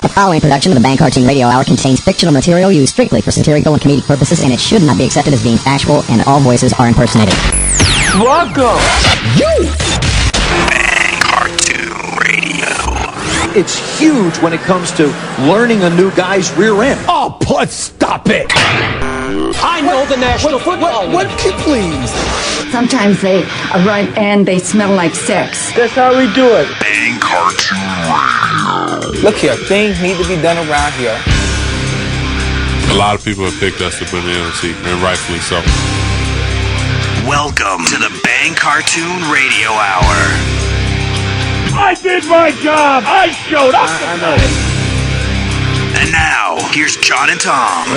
The following production of the Bang Cartoon Radio Hour contains fictional material used strictly for satirical and comedic purposes, and it should not be accepted as being factual, and all voices are impersonated. Welcome! You! Bang Cartoon Radio. It's huge when it comes to learning a new guy's rear end. Oh, stop it! I know the National Football League. What, please? Sometimes they run and they smell like sex. That's how we do it. Bang Cartoon Radio. Look here, things need to be done around here. A lot of people have picked us to put in the NFC, and rightfully so. Welcome to the Bang Cartoon Radio Hour. I did my job. I showed up. I know. And now, here's John and Tom.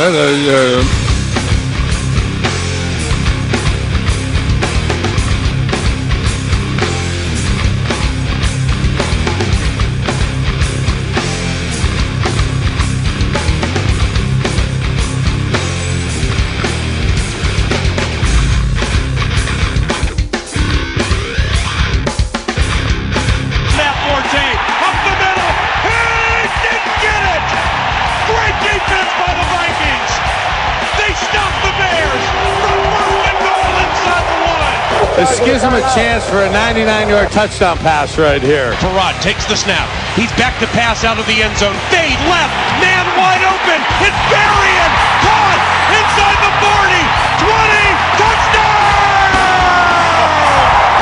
This gives him a chance for a 99-yard touchdown pass right here. Farad takes the snap. He's back to pass out of the end zone. Fade left. Man wide open. It's Berrien. Caught inside the 40. 20. Touchdown.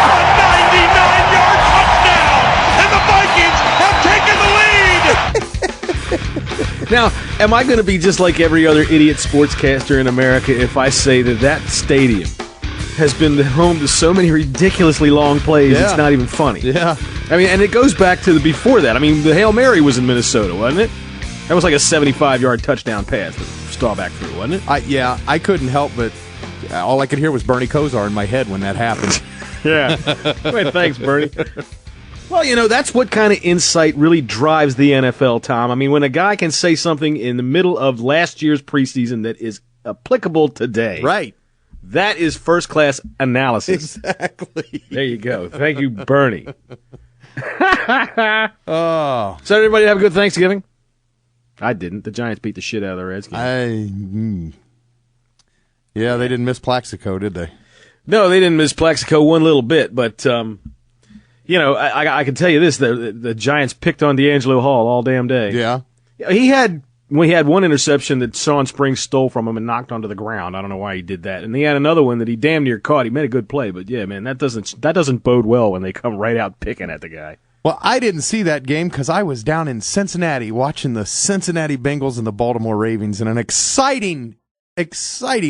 A 99-yard touchdown. And the Vikings have taken the lead. Now, am I going to be just like every other idiot sportscaster in America if I say that stadium has been the home to so many ridiculously long plays, It's not even funny. Yeah. I mean, and it goes back to before that. I mean, the Hail Mary was in Minnesota, wasn't it? That was like a 75-yard touchdown pass that Staubach threw, wasn't it? I couldn't help but all I could hear was Bernie Kosar in my head when that happened. Yeah. Wait, thanks, Bernie. Well, that's what kind of insight really drives the NFL, Tom. I mean, when a guy can say something in the middle of last year's preseason that is applicable today. Right. That is first-class analysis. Exactly. There you go. Thank you, Bernie. Oh. So everybody have a good Thanksgiving? I didn't. The Giants beat the shit out of the Redskins. Yeah, they didn't miss Plaxico, did they? No, they didn't miss Plaxico one little bit, but, I can tell you this, the Giants picked on D'Angelo Hall all damn day. Yeah. He had one interception that Sean Springs stole from him and knocked onto the ground. I don't know why he did that. And he had another one that he damn near caught. He made a good play, but yeah, man, that doesn't bode well when they come right out picking at the guy. Well, I didn't see that game because I was down in Cincinnati watching the Cincinnati Bengals and the Baltimore Ravens in an exciting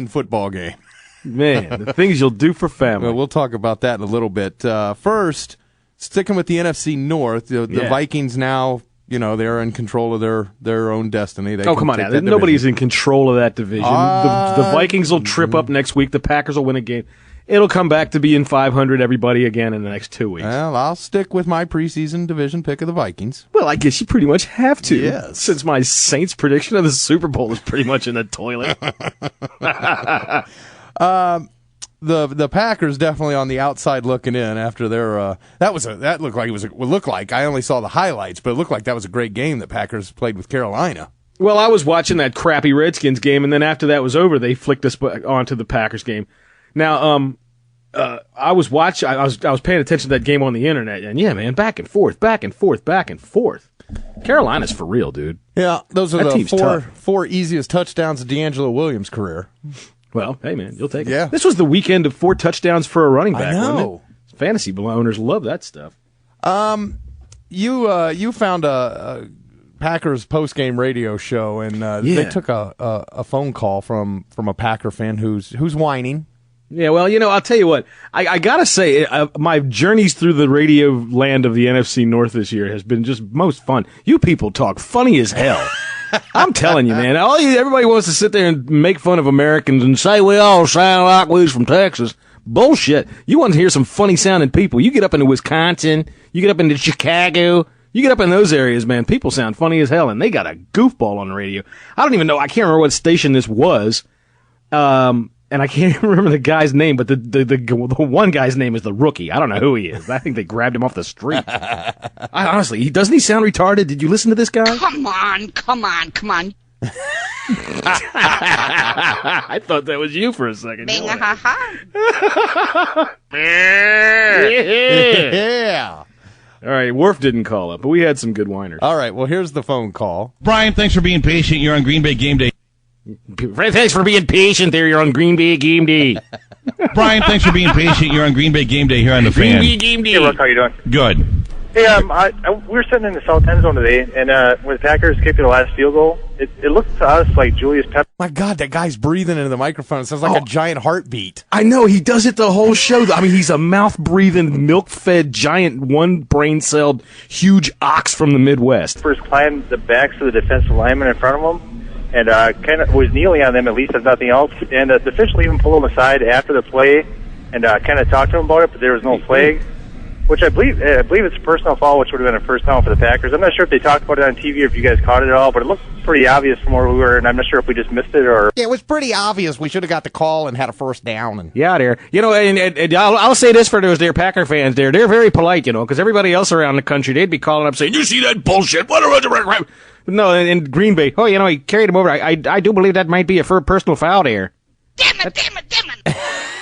football game. Man, the things you'll do for family. Well, we'll talk about that in a little bit. First, sticking with the NFC North, the Vikings now, they're in control of their own destiny. Come on now. Nobody's in control of that division. The Vikings will trip up next week. The Packers will win a game. It'll come back to being 500 everybody again in the next 2 weeks. Well, I'll stick with my preseason division pick of the Vikings. Well, I guess you pretty much have to. Yes. Since my Saints prediction of the Super Bowl is pretty much in the toilet. The Packers definitely on the outside looking in after their looked like I only saw the highlights, but it looked like that was a great game that Packers played with Carolina. Well, I was watching that crappy Redskins game, and then after that was over, they flicked us onto the Packers game. Now, I was paying attention to that game on the internet, and yeah, man, back and forth. Carolina's for real, dude. Yeah, those are that the four easiest touchdowns of D'Angelo Williams' career. Well, hey, man, you'll take it. Yeah. This was the weekend of 4 touchdowns for a running back, I know. wasn't it? Fantasy owners love that stuff. You found a Packers post-game radio show, and they took a phone call from a Packer fan who's whining. Yeah, well, I'll tell you what. I got to say, my journeys through the radio land of the NFC North this year has been just most fun. You people talk funny as hell. I'm telling you, man. Everybody wants to sit there and make fun of Americans and say we all sound like we's from Texas. Bullshit. You want to hear some funny-sounding people. You get up into Wisconsin, you get up into Chicago, you get up in those areas, man, people sound funny as hell, and they got a goofball on the radio. I don't even know. I can't remember what station this was. and I can't even remember the guy's name, but the one guy's name is the rookie. I don't know who he is. I think they grabbed him off the street. Honestly, doesn't he sound retarded? Did you listen to this guy? Come on. I thought that was you for a second. Yeah. All right, Worf didn't call up, but we had some good whiners. All right, well, here's the phone call. Brian, thanks for being patient. You're on Green Bay Game Day. Thanks for being patient there. You're on Green Bay Game Day. Brian, thanks for being patient. You're on Green Bay Game Day here on the Green Fan. Bay Game Day. Hey, Ruck, how you doing? Good. Hey, we were sitting in the south end zone today, and when the Packers kicked the last field goal, it looked to us like Julius Pep. My God, that guy's breathing into the microphone. It sounds like a giant heartbeat. I know, he does it the whole show. I mean, he's a mouth-breathing, milk-fed, giant, one-brain-celled, huge ox from the Midwest. First climbed the backs of the defensive linemen in front of him, and kind of was kneeling on them, at least if nothing else. And the official even pulled him aside after the play and kind of talked to him about it, but there was no flag. Which I believe it's a personal foul, which would have been a first down for the Packers. I'm not sure if they talked about it on TV or if you guys caught it at all, but it looked pretty obvious from where we were, and I'm not sure if we just missed it or... Yeah, it was pretty obvious. We should have got the call and had a first down. And yeah, there. You know, and I'll say this for those dear Packer fans there. They're very polite, you know, because everybody else around the country, they'd be calling up saying, you see that bullshit? No, in Green Bay, oh, you know, he carried him over. I do believe that might be a personal foul there. Damn it.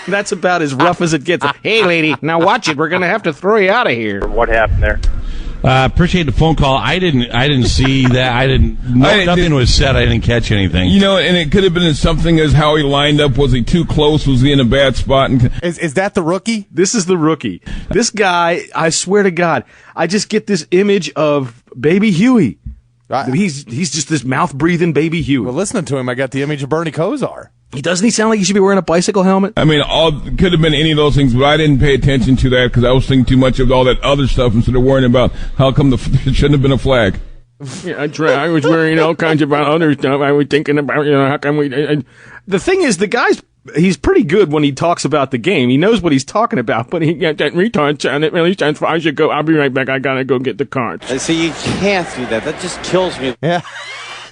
That's about as rough as it gets. Hey, lady, now watch it. We're going to have to throw you out of here. What happened there? Appreciate the phone call. I didn't see that. Nothing was said. I didn't catch anything. You know, and it could have been something as how he lined up. Was he too close? Was he in a bad spot? Is that the rookie? This is the rookie. This guy, I swear to God, I just get this image of Baby Huey. He's just this mouth-breathing Baby Huey. Well, listening to him, I got the image of Bernie Kosar. Doesn't he sound like he should be wearing a bicycle helmet? I mean, could have been any of those things, but I didn't pay attention to that because I was thinking too much of all that other stuff instead of worrying about how come it shouldn't have been a flag. Yeah, I was worrying all kinds about other stuff. I was thinking about, you know, how come we... The thing is, he's pretty good when he talks about the game. He knows what he's talking about, but he got that retard sound. It really sounds fine. I should go. I'll be right back. I gotta go get the cards. See, you can't do that. That just kills me. Yeah.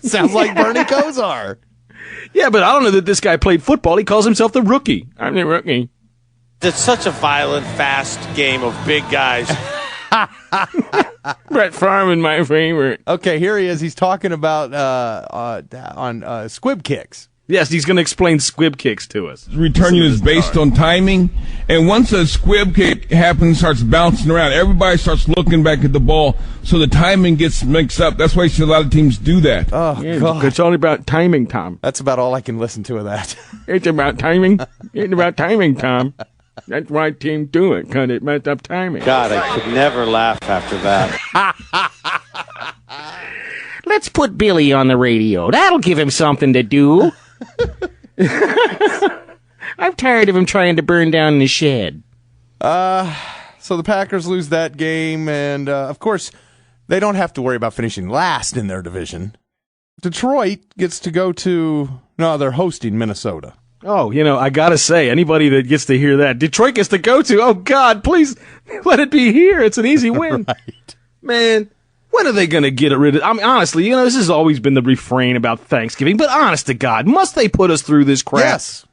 Sounds like Bernie Kosar. Yeah, but I don't know that this guy played football. He calls himself the rookie. I'm the rookie. It's such a violent, fast game of big guys. Brett Farman, my favorite. Okay, here he is. He's talking about on squib kicks. Yes, he's going to explain squib kicks to us. Returning is based on timing, and once a squib kick happens, starts bouncing around, everybody starts looking back at the ball, so the timing gets mixed up. That's why you see a lot of teams do that. Oh, yeah, God. It's all about timing, Tom. That's about all I can listen to of that. It's about timing. It's about timing, Tom. That's why teams do it, because it messed up timing. God, I could never laugh after that. Let's put Billy on the radio. That'll give him something to do. I'm tired of him trying to burn down the shed. So the Packers lose that game, and of course, they don't have to worry about finishing last in their division. Detroit gets to go to... No, they're hosting Minnesota. Oh, you know, I gotta say, anybody that gets to hear that, Detroit gets to go to, oh God, please let it be here. It's an easy win. Right. Man, when are they gonna get rid of it? I mean, honestly, you know, this has always been the refrain about Thanksgiving, but honest to God, must they put us through this crap? Yes.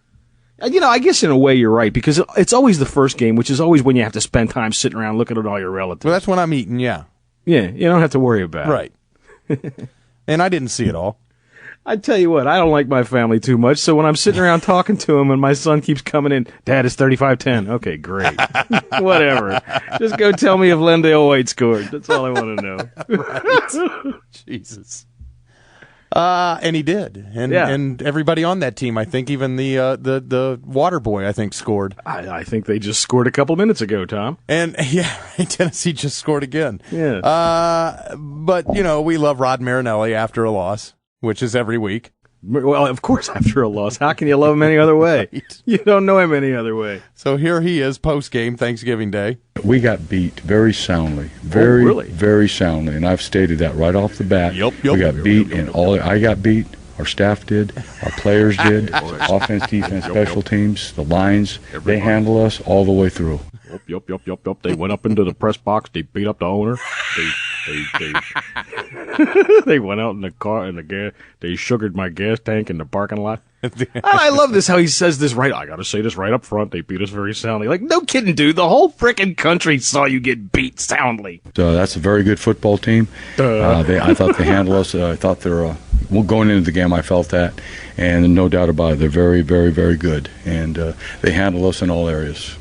You know, I guess in a way you're right, because it's always the first game, which is always when you have to spend time sitting around looking at all your relatives. Well, that's when I'm eating, yeah. Yeah, you don't have to worry about it. Right. And I didn't see it all. I tell you what, I don't like my family too much, so when I'm sitting around talking to him and my son keeps coming in, Dad, it's 35-10. Okay, great. Whatever. Just go tell me if Lendale White scored. That's all I want to know. Right. Jesus. And he did. And everybody on that team, I think, even the water boy, I think, scored. I think they just scored a couple minutes ago, Tom. And, yeah, Tennessee just scored again. Yeah. But, you know, we love Rod Marinelli after a loss, which is every week. Well, of course, after a loss. How can you love him any other way? Right. You don't know him any other way. So here he is, post-game, Thanksgiving Day. We got beat very soundly, very soundly, and I've stated that right off the bat. Yep. We got beat, and I got beat. Our staff did. Our players did. Offense, defense, special teams, the lines. They handle us all the way through. Yup. They went up into the press box. They beat up the owner. They They went out in the car in the gas. They sugared my gas tank in the parking lot. I love this how he says this right. I got to say this right up front. They beat us very soundly. Like, no kidding, dude. The whole freaking country saw you get beat soundly. So that's a very good football team. I thought they handled us. I thought they're going into the game. I felt that, and no doubt about it, they're very, very, very good, and they handle us in all areas.